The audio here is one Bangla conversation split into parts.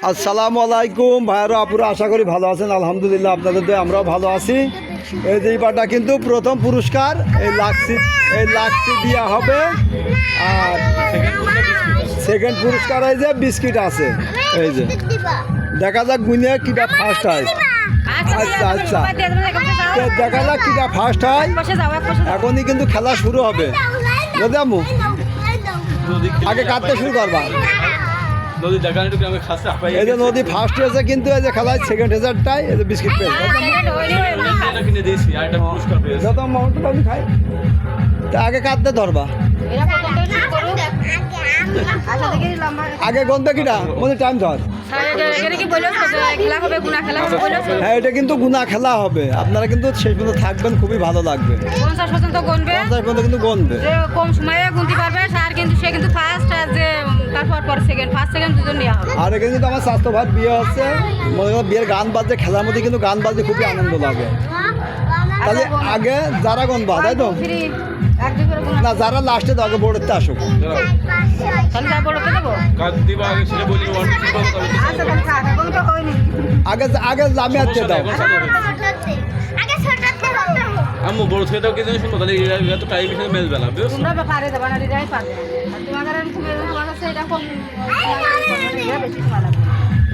আসসালামু আলাইকুম ভাইয়ারা আপুরা, আশা করি ভালো আছেন। আলহামদুলিল্লাহ আপনাদের দয়ে আমরাও ভালো আছি। এই যে পাটা কিন্তু প্রথম পুরস্কার এই লাক্সি দেওয়া হবে। আর সেকেন্ড পুরস্কার এই যে বিস্কিট আছে। এই যে দেখা যাক গুনে কিটা ফার্স্ট হয়। আচ্ছা আচ্ছা, দেখা যাক কিটা ফার্স্ট হয়। এখনই কিন্তু খেলা শুরু হবে। বুঝলাম, আগে কাটতে শুরু করবা। এই যে নদী ফার্স্ট হয়েছে, কিন্তু এই যে খেলায় সেকেন্ড হয়েছেটাই এই যে বিস্কিট পেয়েছে। খাই তা আগে কাটতে ধরবা, আগে গন্ধ কিটা মনে টাইম ধর। হ্যাঁ, এটা কিন্তু গুনা খেলা হবে। আপনারা কিন্তু শেষ পর্যন্ত থাকবেন, খুবই ভালো লাগবে। 50 পর্যন্ত কিন্তু গণবে, কম সময়ে গুনতে পারবে। আর কিন্তু সে কিন্তু ফার্স্ট, যে তারপর পর সেকেন্ড, ফার্স্ট সেকেন্ড দুজন নেওয়া হবে। আর এখানে কিন্তু আমার স্বাস্থ্য ভাত বিয়ে হচ্ছে, মনে করেন বিয়ের গান বাজছে, খেলার মধ্যে কিন্তু গান বাজছে, খুবই আনন্দ লাগে। তাহলে আগে যারা গণবা, তাই তো না, যারা লাস্টে তো আগে বোর্ডেতে আসুক। আগে আগে জামিয়া দাও। আম্মু বড় থেকে দাও, কি জানি শুনবো, তাহলে এত টাইম হিসেবে মেলবে না। তোমরা পারে দেবা না, দিদাই পারবে। আর তোমাদের তোমার কাছে এটা কম বেশি সময় লাগবে।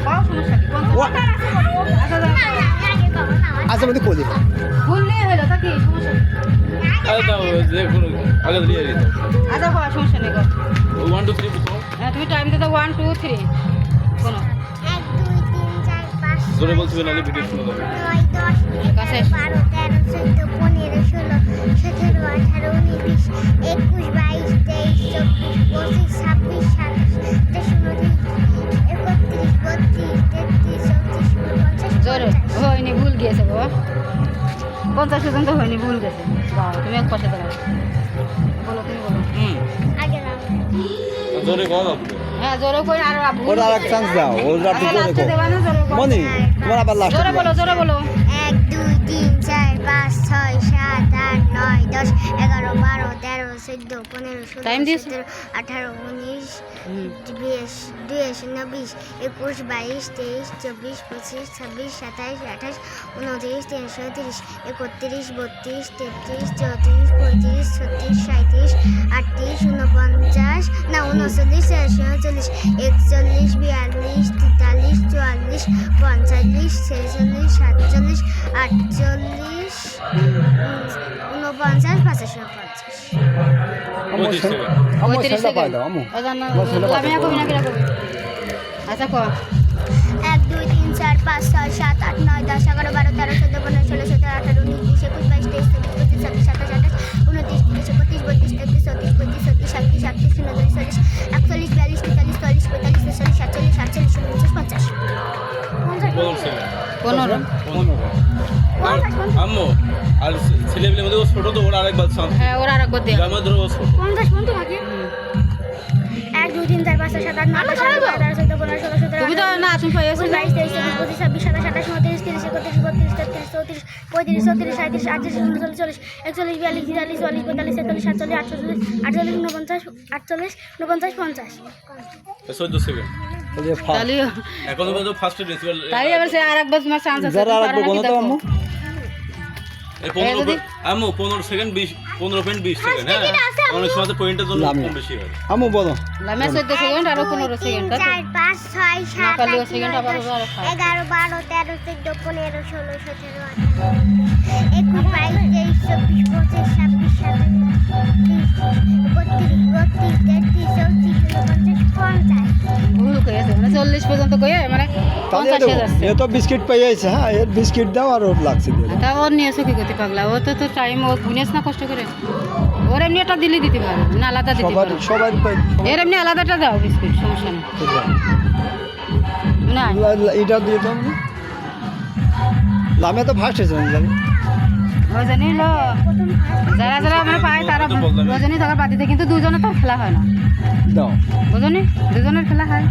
বাও সমস্যা কি? আচ্ছা মধ্যে খোঁজে ভুললে হলো তা কি সমস্যা? আরে দাও, দেখুন আগে দিয়ে দিই। আচ্ছা বাবা, সমস্যা নেই। 1 2 3 বলো। হ্যাঁ, তুমি টাইম দিয়ে দাও। 1 2 3 কোন 1 2 3 4 5 জোরে বলছি না, ভিডিও শুনে দাও। 9 10 11 12 13 14 15 16 17 18 19 20 21 22 23 24 25 26 27 28 29 30 31 32 33 34 35 জোরে হয়নি, ভুল গিয়েছে বাবা। 50 পর্যন্ত হয়নি, ভুল গেছে। বাবা, তুমি এক পাশে দাঁড়াও। বলো, তুমি বলো। আগে নাও। জোরে কও দাও। হ্যাঁ, জোরে কই। আর ওরা আরেক চান্স দাও, ওরা একটু জোরে লাস্টে কও। দেবা না, জোরে বলো। মনি তোমার আবার লাস্ট জোরে বলো, জোরে বলো। 1 2 3 4 5 6 7 8 9 10 11 12 13 14 15 16 Time দিয়েছো? 17 18 19 20 21 29 21 22 23 24 25 26 27 28 29 30 31 32 33 33 34 35 36 37 38 49 না 39 40 41 42 43 44 45 46 47 48 49 আমার ছেলেটা পাই দাও আমু। লামিয়া কবি না কিরা কবি। আচ্ছা কো। 1 2 3 4 5 6 7 8 9 10 11 12 13 14 15 16 17 18 19 20 21 22 23 24 25 26 27 28 29 30 31 32 33 34 35 36 37 38 39 40 41 42 43 44 45 46 47 48 বলুন ছেলে 15 আম্মু আর ছেলেমেয়ের মধ্যে ও ছোট, তো ওরা আরেকবার চান্স। হ্যাঁ, ওরা আরেকবার দে। আমার ধরো ও ছোট। 50 পর্যন্ত থাকে 1 2 3 4 5 6 7 8 9 10 11 12 13 14 15 16 17 তুমি তো না, তুমি পাইছো 22 23 24 25 26 27 28 29 30 31 32 33 34 35 36 37 38 39 40 41 42 43 44 45 46 47 48 49 50 14 সেকেন্ড তাহলে এখনো পর্যন্ত ফার্স্ট প্রিন্সিপাল। তাই এবার সে আরেকবার তোমার চান্স আছে। যারা আরেকবার বলো তো আম্মু। এই 15 আম্মু 15 সেকেন্ড 20 15.20 সেকেন্ড। হ্যাঁ, অনেক সময় তো পয়েন্টের জন্য কম বেশি হয়। আমু বলো। লামিয়া 14 সেকেন্ড আর 15 সেকেন্ড। 4 5 6 7 কালিও 8 সেকেন্ড 9 আবার 10 আবার 11 12 13 14 15 16 17 18 21 22 23 24 25 26 ভুল কইছে মানে 40 পর্যন্ত কইে মানে তাহলে 50 এ যাচ্ছে। এ তো বিস্কিট পেয়েছে। হ্যাঁ, এর বিস্কিট দাও আর ওর লাগছে দিয়ে দাও। তা ওর নিয়ে এসো কি করতে পাগলা, ও তো টাইম ও গুনেস না কষ্ট করে। ওর এমনি একটা দিলে দিতে পারো না, আলাদা দিতে সবার পারো। সবার এর এমনি আলাদাটা দাও বিস্কুট, সমস্যা নেই। না এটা দিয়ে দাও। লামিয়া তো ফার্স্ট হয়েছে জানি। ওই জানি লো যারা যারা মানে পায় তারা দুজনই থাকার বাদিতে, কিন্তু দুজনে তো খেলা হয় না। দাও বুঝনি, দুজনের খেলা হয়।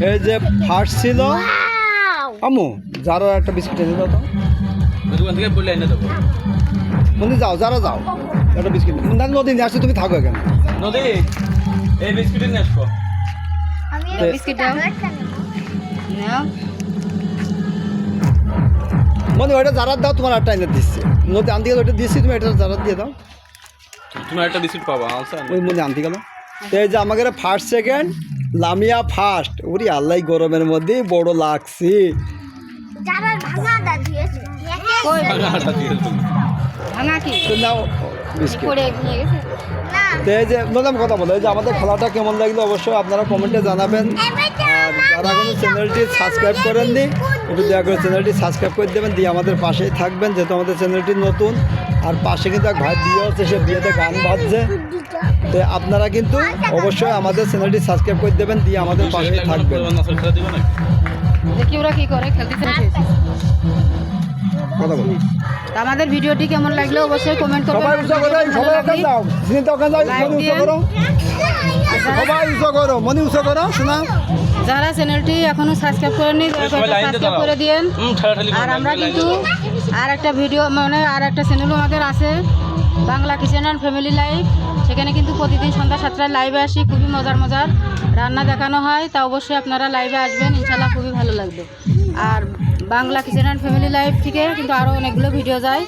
এই যে ফার্স্ট ছিল আমু, যারা একটা বিস্কিট এনে দাও তো। দোকান থেকে বলে এনে দেবো। বন্ধু যাও, যারা যাও একটা বিস্কিট। না নদী নিয়ে আসছে, তুমি থাকো এখানে। নদী এই বিস্কুট নিয়ে আসবো। আমি বিস্কিট দাও। মনে ওইটা যারা দাও তোমার একটা এনে দিচ্ছি মধ্যে আনতে গেলে ওইটা দিচ্ছি তুমি এটা যারা দিয়ে দাও তুমি একটা বিস্কিট পাবা আনসার ওই মধ্যে আনতে গেল তো এই যে আমাকে ফার্স্ট সেকেন্ড লামিয়া ফার্স্ট ওরি আল্লাহ গরমের মধ্যে বড় লাগছে যারা ভাঙা দিয়েছে ভাঙা কি তো নাও বিস্কিট পড়ে নিয়ে গেছে না তো এই যে নতুন কথা বলো এই যে আমাদের খেলাটা কেমন লাগলো অবশ্যই আপনারা কমেন্টে জানাবেন আর যারা কোনো চ্যানেলটি সাবস্ক্রাইব করেননি একটু দয়া করে চ্যানেলটি সাবস্ক্রাইব করে দেবেন দিয়ে আমাদের পাশেই থাকবেন যেহেতু আমাদের চ্যানেলটি নতুন আর পাশে কিন্তু এক ভাই বিয়ে হচ্ছে সে বিয়েতে গান বাজছে তো আপনারা কিন্তু অবশ্যই আমাদের চ্যানেলটি সাবস্ক্রাইব করে দেবেন দিয়ে আমাদের পাশেই থাকবেন দেখি ওরা কি করে খেলতে চাইছে কথা বলুন তা আমাদের ভিডিওটি কেমন লাগলো অবশ্যই কমেন্ট করবেন সবাই উঁচা করো সবাই ওখানে যাও চিন্তা ওখানে যাও মনে উঁচা করো সবাই উঁচা করো মনে উঁচা করো শোনা যারা চ্যানেলটি এখনো সাবস্ক্রাইব করেননি সাবস্ক্রাইব করে দিয়েন আর আমরা কিন্তু আর একটা ভিডিও মানে আর একটা চ্যানেলও আমাদের আছে Bangla kitchen and family life সেখানে কিন্তু প্রতিদিন সন্ধ্যা 7টায় লাইভে আসি খুবই মজার মজার রান্না দেখানো হয় তা অবশ্যই আপনারা লাইভে আসবেন ইনশাল্লাহ খুবই ভালো লাগবে আর Bangla kitchen and family life থেকে কিন্তু আরও অনেকগুলো ভিডিও যায়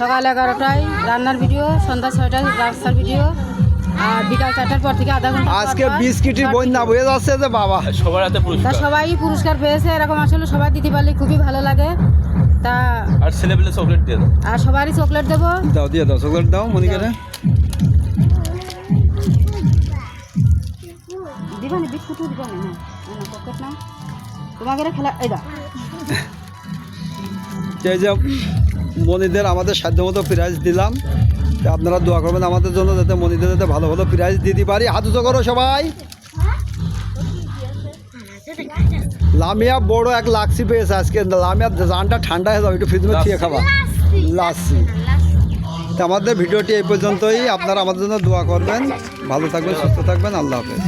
সকাল 11টায় রান্নার ভিডিও সন্ধ্যা 6টায় রাস্তার ভিডিও আর বিকাল 4টার পর থেকে আধা ঘন্টা আজকে বিস্কিটের বন্যা বয়ে যাচ্ছে যে বাবা সবার হাতে তা পুরস্কার সবাই পুরস্কার পেয়েছে এরকম আসলে সবাই দিতে পারলে খুবই ভালো লাগে তা আর ছেলেপেলে চকলেট দিয়ে দাও আর সবারই চকলেট দেবো দাও দিয়ে দাও চকলেট দাও মনিকারে দিবানি বিস্কুটও দিবানি না চকলেট না তোমাকে খেলা এই দাও এই যে মনিদের আমাদের সাধ্য মতো প্রাইজ দিলাম তো আপনারা দোয়া করবেন আমাদের জন্য যাতে মনিদের যাতে ভালো ভালো প্রাইজ দিতে পারি হাত উঁচু করো সবাই লামিয়া বড় এক লাক্সি পেয়েছে আজকে লামিয়া জানটা ঠান্ডা হয়ে যাবে একটু ফ্রিজ মধ্যে খেয়ে খাবা লাচ্ছি তো আমাদের ভিডিওটি এই পর্যন্তই আপনারা আমাদের জন্য দোয়া করবেন ভালো থাকবেন সুস্থ থাকবেন আল্লাহ হাফেজ